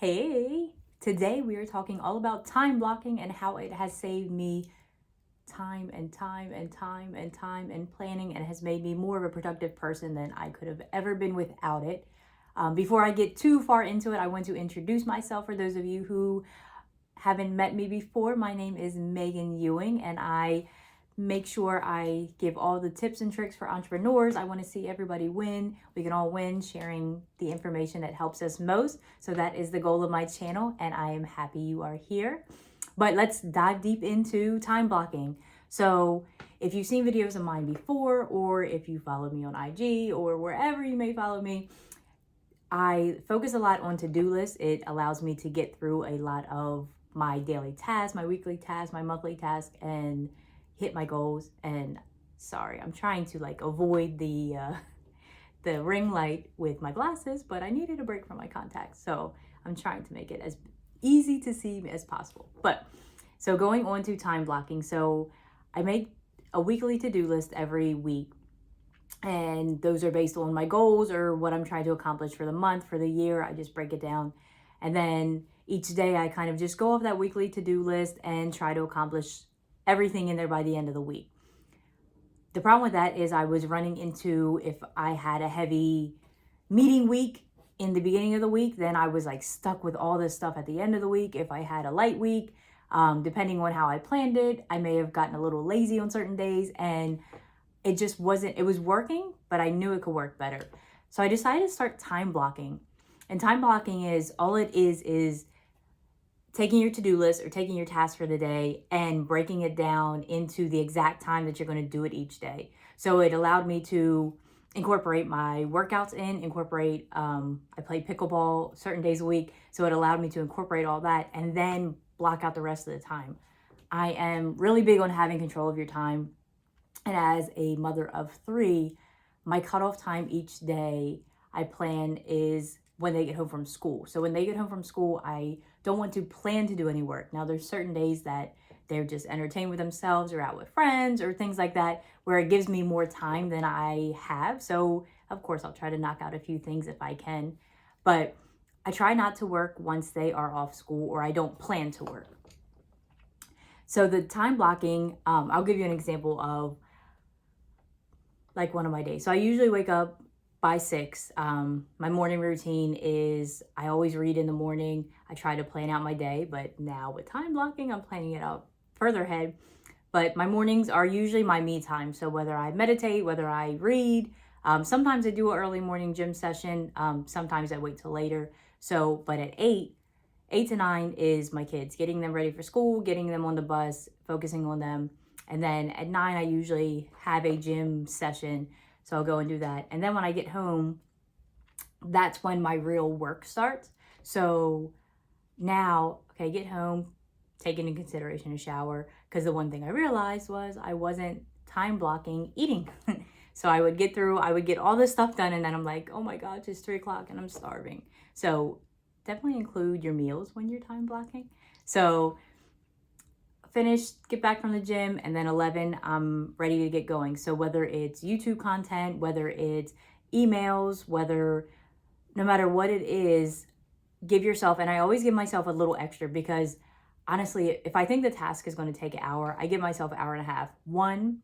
Hey, today we are talking all about time blocking and how it has saved me time and time and time and time and planning and has made me more of a productive person than I could have ever been without it. Before I get too far into it, I want to introduce myself for those of you who haven't met me before. My name is Megan Ewing, and I make sure I give all the tips and tricks for entrepreneurs. I want to see everybody win. We can all win sharing the information that helps us most. So that is the goal of my channel, and I am happy you are here. But let's dive deep into time blocking. So if you've seen videos of mine before, or if you follow me on IG or wherever you may follow me, I focus a lot on to-do lists. It allows me to get through a lot of my daily tasks, my weekly tasks, my monthly tasks, and hit my goals. And sorry, I'm trying to avoid the ring light with my glasses, but I needed a break from my contacts, so I'm trying to make it as easy to see as possible. But so going on to time blocking, so I make a weekly to-do list every week, and those are based on my goals or what I'm trying to accomplish for the month, for the year. I just break it down, and then each day I kind of just go off that weekly to-do list and try to accomplish everything in there by the end of the week. The problem with that is I was running into, if I had a heavy meeting week in the beginning of the week, then I was stuck with all this stuff at the end of the week. If I had a light week, depending on how I planned it, I may have gotten a little lazy on certain days, and it just wasn't, it was working, but I knew it could work better. So I decided to start time blocking. And time blocking is, all it is taking your to-do list or taking your task for the day and breaking it down into the exact time that you're going to do it each day. So it allowed me to incorporate my workouts incorporate, I play pickleball certain days a week. So it allowed me to incorporate all that and then block out the rest of the time. I am really big on having control of your time. And as a mother of 3, my cutoff time each day I plan is when they get home from school. So when they get home from school, I don't want to plan to do any work. Now there's certain days that they're just entertained with themselves or out with friends or things like that, where it gives me more time than I have. So of course I'll try to knock out a few things if I can, but I try not to work once they are off school, or I don't plan to work. So the time blocking, I'll give you an example of one of my days. So I usually wake up by 6. My morning routine is I always read in the morning. I try to plan out my day, but now with time blocking, I'm planning it out further ahead. But my mornings are usually my me time. So whether I meditate, whether I read, sometimes I do an early morning gym session. Sometimes I wait till later. So, but at 8 to 9 is my kids, getting them ready for school, getting them on the bus, focusing on them. And then at 9, I usually have a gym session. So I'll go and do that. And then when I get home, that's when my real work starts. So now, okay, get home, take into consideration a shower. Because the one thing I realized was I wasn't time blocking eating. So I would get all this stuff done. And then I'm like, oh my gosh, it's 3 o'clock and I'm starving. So definitely include your meals when you're time blocking. So finish, get back from the gym, and then 11, I'm ready to get going. So whether it's YouTube content, whether it's emails, no matter what it is, give yourself, and I always give myself a little extra, because honestly, if I think the task is going to take an hour, I give myself an hour and a half. 1,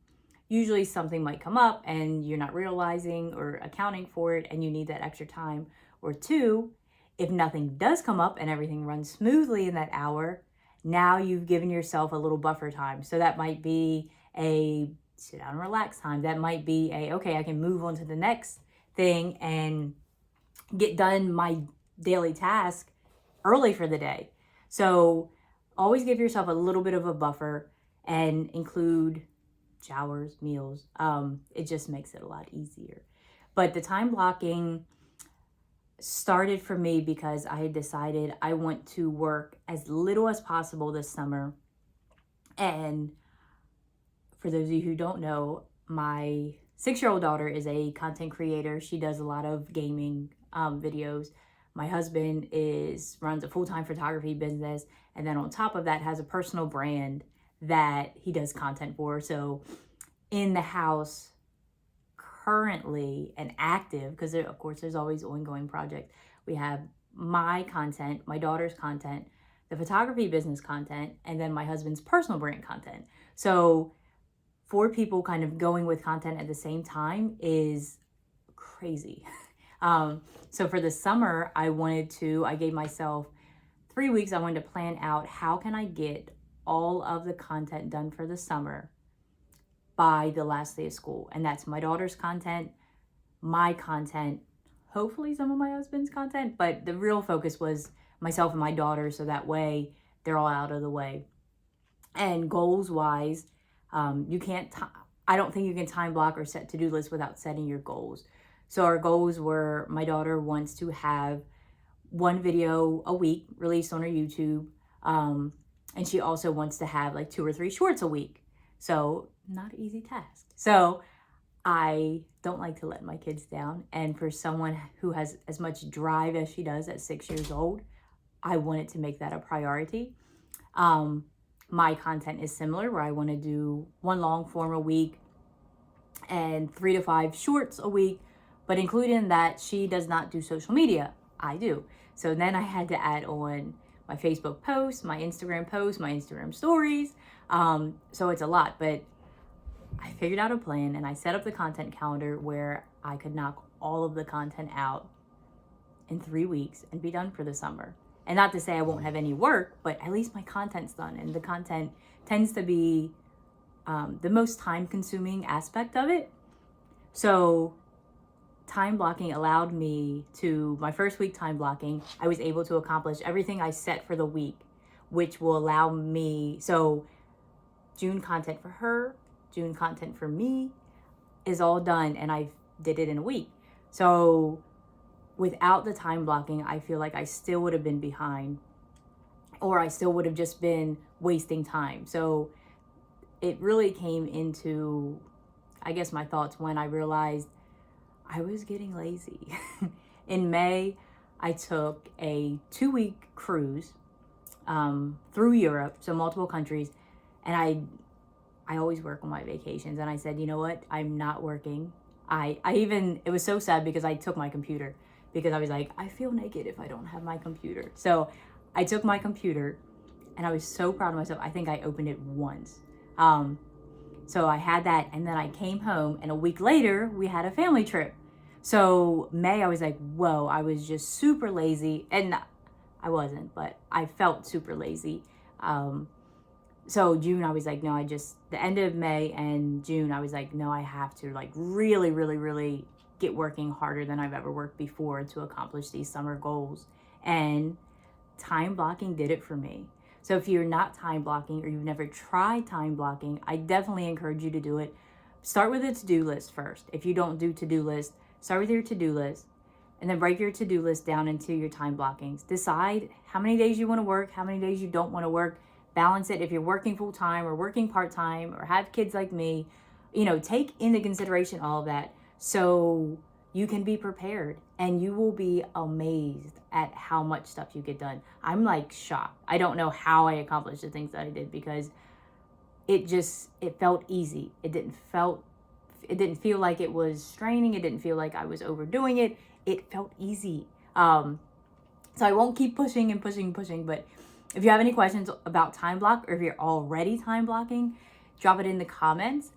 usually something might come up and you're not realizing or accounting for it and you need that extra time. Or 2, if nothing does come up and everything runs smoothly in that hour, now you've given yourself a little buffer time. So that might be a sit down and relax time. That might be okay, I can move on to the next thing and get done my daily task early for the day. So always give yourself a little bit of a buffer and include showers, meals. It just makes it a lot easier. But the time blocking started for me because I had decided I want to work as little as possible this summer. And for those of you who don't know, my 6-year-old daughter is a content creator. She does a lot of gaming videos. My husband runs a full-time photography business, and then on top of that has a personal brand that he does content for. So in the house currently and active, because of course there's always ongoing projects, we have my content, my daughter's content, the photography business content, and then my husband's personal brand content. So 4 people kind of going with content at the same time is crazy. So for the summer, I gave myself 3 weeks. I wanted to plan out how can I get all of the content done for the summer by the last day of school. And that's my daughter's content, my content, hopefully some of my husband's content, but the real focus was myself and my daughter, so that way they're all out of the way. And goals wise, I don't think you can time block or set to-do lists without setting your goals. So our goals were, my daughter wants to have 1 video a week released on her YouTube. And she also wants to have like 2 or 3 shorts a week. So not an easy task. So I don't like to let my kids down. And for someone who has as much drive as she does at 6 years old, I wanted to make that a priority. My content is similar, where I want to do 1 long form a week and 3 to 5 shorts a week. But including that, she does not do social media. I do. So then I had to add on my Facebook posts, my Instagram stories. So it's a lot, but I figured out a plan and I set up the content calendar where I could knock all of the content out in 3 weeks and be done for the summer. And not to say I won't have any work, but at least my content's done. And the content tends to be the most time consuming aspect of it. So time blocking allowed me to, my first week time blocking, I was able to accomplish everything I set for the week, which will allow me, so June content for her, June content for me is all done, and I did it in a week. So without the time blocking, I feel like I still would have been behind, or I still would have just been wasting time. So it really came into, I guess, my thoughts when I realized I was getting lazy. In May, I took a 2-week cruise through Europe, so multiple countries, and I always work on my vacations, and I said, you know what, I'm not working. It was so sad because I took my computer, because I was like, I feel naked if I don't have my computer. So I took my computer and I was so proud of myself. I think I opened it once. So I had that, and then I came home, and a week later we had a family trip. So May, I was like, whoa, I was just super lazy, and I wasn't, but I felt super lazy. So June, I was like, no, the end of May and June, I was like, no, I have to like really, really, really get working harder than I've ever worked before to accomplish these summer goals. And time blocking did it for me. So if you're not time blocking, or you've never tried time blocking, I definitely encourage you to do it. Start with a to-do list first. If you don't do to-do list, start with your to-do list, and then break your to-do list down into your time blockings. Decide how many days you want to work, how many days you don't want to work. Balance it. If you're working full-time or working part-time or have kids like me, take into consideration all of that so you can be prepared, and you will be amazed at how much stuff you get done. I'm like shocked. I don't know how I accomplished the things that I did, because it felt easy. It didn't feel like it was straining. It didn't feel like I was overdoing it. It felt easy. So I won't keep pushing and pushing, but if you have any questions about time block, or if you're already time blocking, drop it in the comments.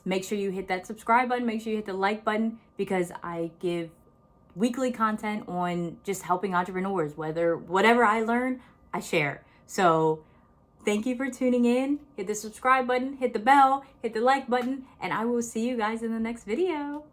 Make sure you hit that subscribe button. Make sure you hit the like button, because I give weekly content on just helping entrepreneurs. Whatever I learn, I share. So thank you for tuning in. Hit the subscribe button, hit the bell, hit the like button, and I will see you guys in the next video.